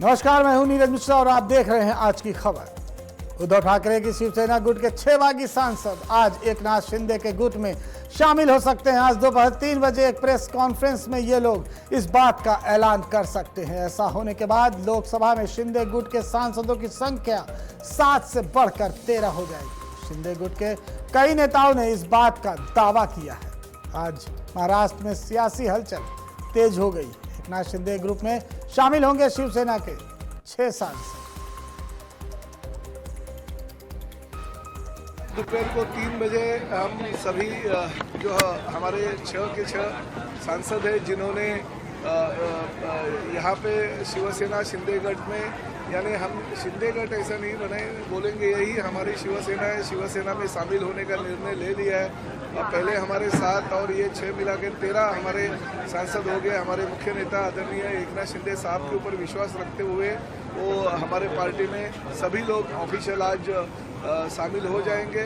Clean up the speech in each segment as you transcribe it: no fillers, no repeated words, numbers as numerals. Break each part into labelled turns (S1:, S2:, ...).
S1: नमस्कार, मैं हूं नीरज मिश्रा और आप देख रहे हैं आज की खबर। उद्धव ठाकरे की शिवसेना गुट के 6 बागी सांसद आज एकनाथ शिंदे के गुट में शामिल हो सकते हैं। आज दोपहर 3 बजे एक प्रेस कॉन्फ्रेंस में ये लोग इस बात का ऐलान कर सकते हैं। ऐसा होने के बाद लोकसभा में शिंदे गुट के सांसदों की संख्या 7 से बढ़कर 13 हो जाएगी। शिंदे गुट के कई नेताओं ने इस बात का दावा किया है। आज महाराष्ट्र में सियासी हलचल तेज हो गई। एकनाथ शिंदे ग्रुप में शामिल होंगे शिवसेना के 6 सांसद।
S2: दोपहर को 3 बजे हम सभी जो हमारे 6 के 6 सांसद हैं जिन्होंने यहाँ पे शिवसेना शिंदे गठ में, यानी हम शिंदे गठ ऐसा नहीं बनाए बोलेंगे, यही हमारी शिवसेना है। शिवसेना में शामिल होने का निर्णय ले लिया है। पहले हमारे 7 और ये 6 मिला के 13 हमारे सांसद हो गए। हमारे मुख्य नेता आदरणीय एकनाथ शिंदे साहब के ऊपर विश्वास रखते हुए वो हमारे पार्टी में सभी लोग ऑफिशियल आज शामिल हो जाएंगे।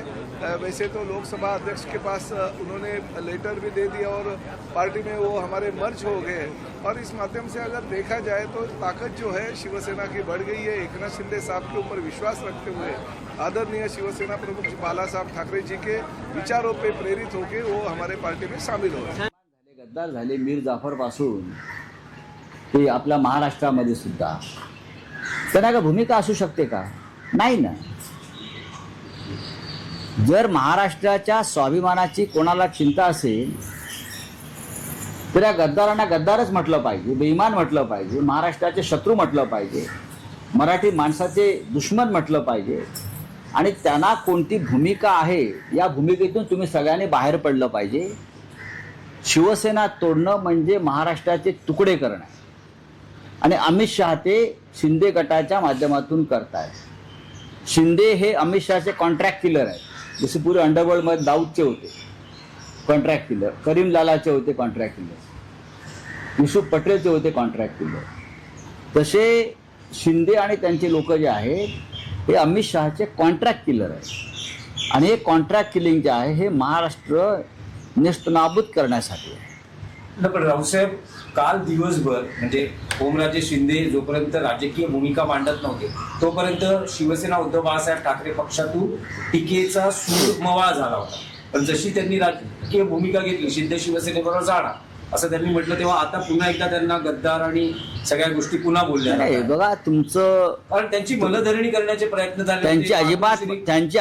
S2: वैसे तो लोकसभा अध्यक्ष के पास उन्होंने लेटर भी दे दिया और पार्टी में वो हमारे मर्ज हो गए। और इस माध्यम से अगर देखा जाए तो ताकत जो है शिवसेना की बढ़ गई है। एकनाथ शिंदे साहब के ऊपर विश्वास रखते हुए आदरणीय शिवसेना प्रमुख बाला साहब ठाकरे जी के विचारों पे प्रेरित होकर वो हमारे पार्टी में शामिल हो रहे हैं।
S3: गद्दार झाले मीर जाफर पासून ते आपल्या महाराष्ट्रामध्ये सुद्धा त्यांना का भूमिका असू शकते का? नाही ना। जर महाराष्ट्राच्या स्वाभिमानाची कोणाला चिंता असेल तर या गद्दारांना गद्दारच म्हटलं पाहिजे, बेईमान म्हटलं पाहिजे, महाराष्ट्राचे शत्रू म्हटलं पाहिजे, मराठी माणसाचे दुश्मन म्हटलं पाहिजे आणि त्यांना कोणती भूमिका आहे या भूमिकेतून तुम्ही सगळ्यांनी बाहेर पडलं पाहिजे। शिवसेना तोडणं म्हणजे महाराष्ट्राचे तुकडे करणं आणि अमित शहा ते शिंदे गटाच्या माध्यमातून करतायत। शिंदे हे अमित शहाचे कॉन्ट्रॅक्ट किलर आहेत। जसे पूर्वी अंडरवर्ल्डमध्ये दाऊदचे होते कॉन्ट्रॅक्ट किलर, करीम लालाचे होते कॉन्ट्रॅक्ट किलर, युसुफ पटेलचे होते कॉन्ट्रॅक्ट किलर, तसे शिंदे आणि त्यांचे लोक जे आहेत हे अमित शहाचे कॉन्ट्रॅक्ट किलर आहेत। आणि हे कॉन्ट्रॅक्ट किलिंग जे आहे हे महाराष्ट्र नेस्तनाबूत करण्यासाठी आहे।
S4: पण रावसाहेब, काल दिवसभर म्हणजे ओमराजे शिंदे जोपर्यंत राजकीय भूमिका मांडत नव्हते तोपर्यंत शिवसेना उद्धव बाळासाहेब ठाकरे पक्षातून टीकेचा सूर मवाळ झाला होता। पण जशी त्यांनी राजकीय भूमिका घेतली, शिंदे शिवसेनेबरोबर जाणार असं त्यांनी म्हटलं, तेव्हा आता पुन्हा एकदा त्यांना गद्दार आणि सगळ्या गोष्टी पुन्हा बोलल्या
S3: नाही बघा तुमचं,
S4: कारण त्यांची मनधरणी करण्याचे प्रयत्न झाले,
S3: त्यांची अजिबात त्यांची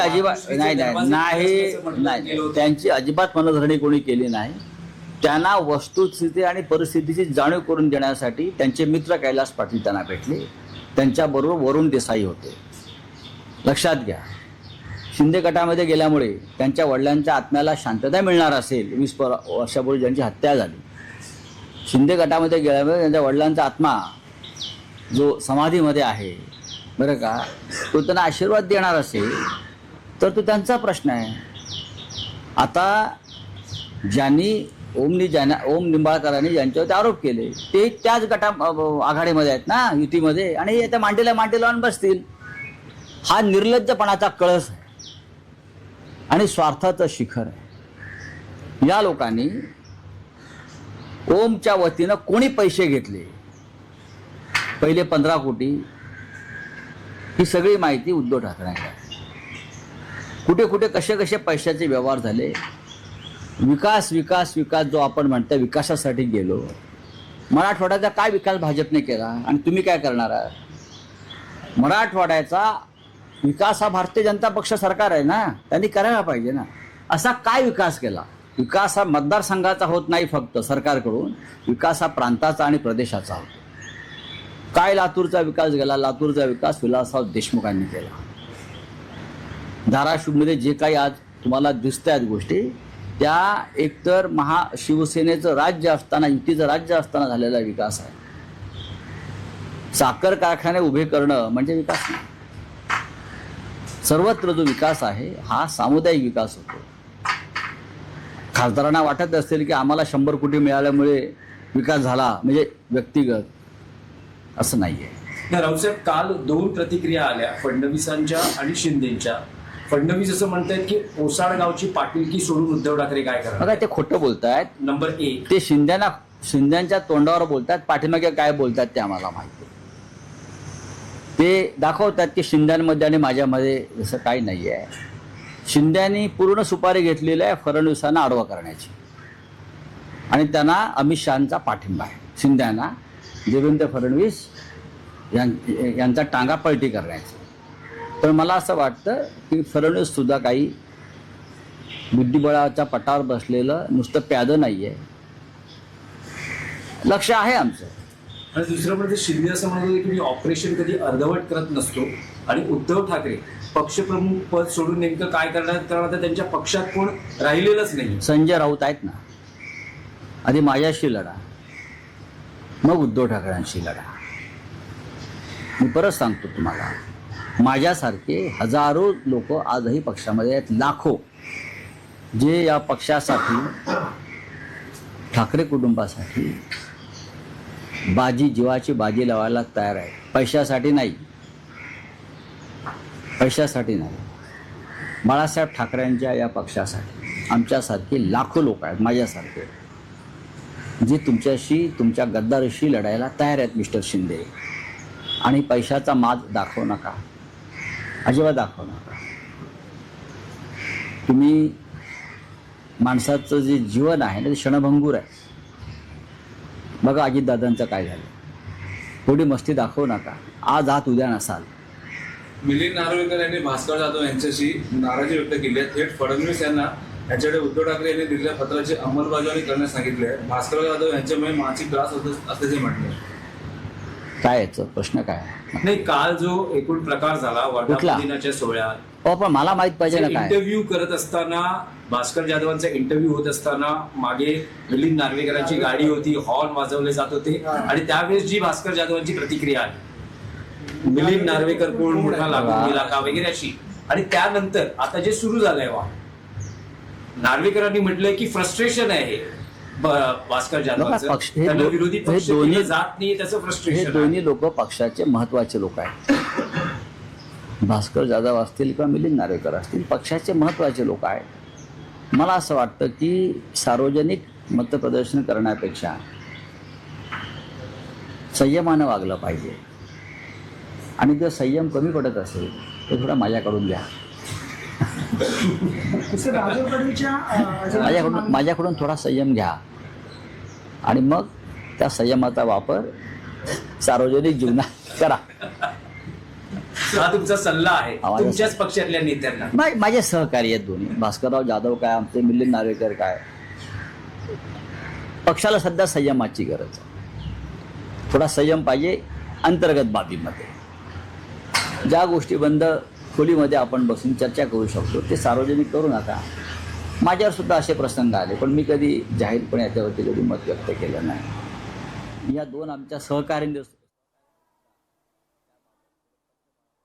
S3: अजिबात मनधरणी कोणी केली नाही। त्यांना वस्तुस्थिती आणि परिस्थितीची जाणीव करून देण्यासाठी त्यांचे मित्र कैलास पाटील त्यांना भेटले, त्यांच्याबरोबर वरुण देसाई होते। लक्षात घ्या, शिंदे गटामध्ये गेल्यामुळे त्यांच्या वडिलांच्या आत्म्याला शांतता मिळणार असेल। 20 वर्षापूर्वी ज्यांची हत्या झाली, शिंदे गटामध्ये गेल्यामुळे त्यांच्या वडिलांचा आत्मा जो समाधीमध्ये आहे बरं का, तो त्यांना आशीर्वाद देणार असेल तर तो त्यांचा प्रश्न आहे। आता ज्यांनी ओम निंबाळकरांनी ज्यांच्यावर आरोप केले ते त्याच गटा आघाडीमध्ये आहेत ना, युतीमध्ये, आणि त्या मांडीला लावून बसतील। हा निर्लज्जपणाचा कळस आहे आणि स्वार्थाचं शिखर आहे। या लोकांनी ओमच्या वतीनं कोणी पैसे घेतले, पहिले 15 कोटी, ही सगळी माहिती उद्धव ठाकरेंना आहे। कुठे कुठे कसे कसे पैशाचे व्यवहार झाले, विकास विकास विकास जो आपण म्हणतो, विकासासाठी गेलो। मराठवाड्याचा काय विकास भाजपने केला आणि तुम्ही काय करणार आहात? मराठवाड्याचा विकास हा भारतीय जनता पक्ष सरकार आहे ना, त्यांनी करायला पाहिजे ना। असा काय विकास केला? विकास हा मतदारसंघाचा होत नाही फक्त सरकारकडून, विकास हा प्रांताचा आणि प्रदेशाचा होतो। काय लातूरचा विकास गेला? लातूरचा विकास विलासराव देशमुखांनी केला। धाराशिवमध्ये जे काही आज तुम्हाला दिसत आहेत गोष्टी, त्या एकतर शिवसेनेचं राज्य असताना, युतीचं राज्य असताना झालेला विकास आहे। साखर कारखाने उभे करणं म्हणजे विकास नाही। सर्वत्र जो विकास आहे हा सामुदायिक विकास होतो। खासदारांना वाटत असेल की आम्हाला 100 कोटी मिळाल्यामुळे विकास झाला म्हणजे व्यक्तिगत, असं नाहीये।
S4: रावसाहेब, काल 2 प्रतिक्रिया आल्या फडणवीसांच्या आणि शिंदेच्या। फडणवीस असं म्हणतात की ओसाड गावची पाटीलकी सोडून उद्धव ठाकरे काय करणार?
S3: बघा, ते खोटं बोलतायत।
S4: नंबर 1,
S3: ते शिंद्यांच्या तोंडावर बोलतात, पाठीमागे काय बोलतात ते आम्हाला माहिती आहे। ते दाखवतात की शिंद्यांमध्ये आणि माझ्यामध्ये जसं काही नाही आहे. शिंद्यांनी पूर्ण सुपारी घेतलेली आहे फडणवीसांना आडवा करण्याची आणि त्यांना अमित शहांचा पाठिंबा आहे. शिंद्यांना देवेंद्र फडणवीस यांचा टांगा पलटी करण्याची. पण मला असं वाटतं की फडणवीससुद्धा काही बुद्धिबळाच्या पटावर बसलेलं नुसतं प्यादं नाही आहे. लक्ष आहे आमचं.
S4: आणि दुसरं म्हणजे शिंदे असं म्हणत होते की मी ऑपरेशन कधी अर्धवट करत नसतो आणि उद्धव ठाकरे पक्षप्रमुख पद सोडून नेमकं काय करणार तर त्यांच्या पक्षात कोण राहिलेलंच नाही.
S3: संजय राऊत आहेत ना, आधी माझ्याशी लढा मग उद्धव ठाकरेंशी लढा. मी परत सांगतो तुम्हाला, माझ्यासारखे हजारो लोक आजही पक्षामध्ये आहेत, लाखो, जे या पक्षासाठी ठाकरे कुटुंबासाठी जीवाची बाजी लावायला तयार आहे. पैशासाठी नाही. बाळासाहेब ठाकरेंच्या या पक्षासाठी आमच्यासारखे लाखो लोक आहेत, माझ्यासारखे, जे तुमच्या गद्दारीशी लढायला तयार आहेत मिस्टर शिंदे. आणि पैशाचा माज दाखवू नका, अजिबात दाखवू नका. तुम्ही माणसाचं जे जीवन आहे ना ते क्षणभंगूर आहे. बघा अजितदादांचं काय झालं. थोडी मस्ती दाखवू नका. आज आहात उद्या नसाल.
S5: मिलिंद नार्वेकर यांनी भास्कर जाधव यांच्याशी नाराजी व्यक्त केली आहे. थेट फडणवीस यांना यांच्याकडे उद्धव ठाकरे यांनी दिलेल्या पत्राची अंमलबजावणी करण्यास सांगितले आहे. भास्कर जाधव यांच्यामुळे मानसिक त्रास होत असल्याचे म्हटले.
S3: काय याचं प्रश्न काय?
S4: नाही, काल जो एकूण प्रकार झाला वर्धापन दिनाच्या सोहळ्यात,
S3: पण मला माहित पाहिजे ना काय.
S4: इंटरव्ह्यू करत असताना, भास्कर जाधवांचा इंटरव्ह्यू होत असताना मागे मिलिंद नार्वेकरांची गाडी होती, हॉर्न वाजवले जात होते आणि त्यावेळेस जी भास्कर जाधवांची प्रतिक्रिया आली, मिलिंद नार्वेकर कोण, मोठा लागून गेला का वगैरे अशी. आणि त्यानंतर आता जे सुरू झालंय नार्वेकरांनी म्हटलंय की फ्रस्ट्रेशन आहे भास्कर जाधवांचं, त्यांना विरोधी पक्ष जात नाही त्याचं फ्रस्ट्रेशन.
S3: हे दोन्ही लोक पक्षाचे महत्वाचे लोक आहेत. भास्कर जाधव असतील किंवा मिलिंद नार्वेकर असतील, पक्षाचे महत्वाचे लोक आहेत. मला असं वाटतं की सार्वजनिक मतप्रदर्शन करण्यापेक्षा संयमानं वागलं पाहिजे. आणि जर संयम कमी पडत असेल तर थोडा माझ्याकडून घ्या. माझ्याकडून थोडा संयम घ्या आणि मग त्या संयमाचा वापर सार्वजनिक जीवनात करा.
S4: हा तुमचा सल्ला आहे तुमच्याच पक्षातल्या नेत्यांना.
S3: माझे सहकारी आहेत दोन्ही. भास्करराव जाधव काय, आमचे मिलिंद नार्वेकर काय. पक्षाला सध्या संयमाची गरज आहे. थोडा संयम पाहिजे अंतर्गत बाबीमध्ये. ज्या गोष्टी बंद खोलीमध्ये आपण बसून चर्चा करू शकतो ते सार्वजनिक करू नका. माझ्यावर सुद्धा असे प्रसंग आले, पण मी कधी जाहीरपणे याच्यावरती कधी मत व्यक्त केलं नाही. या दोन आमच्या सहकार्यांनी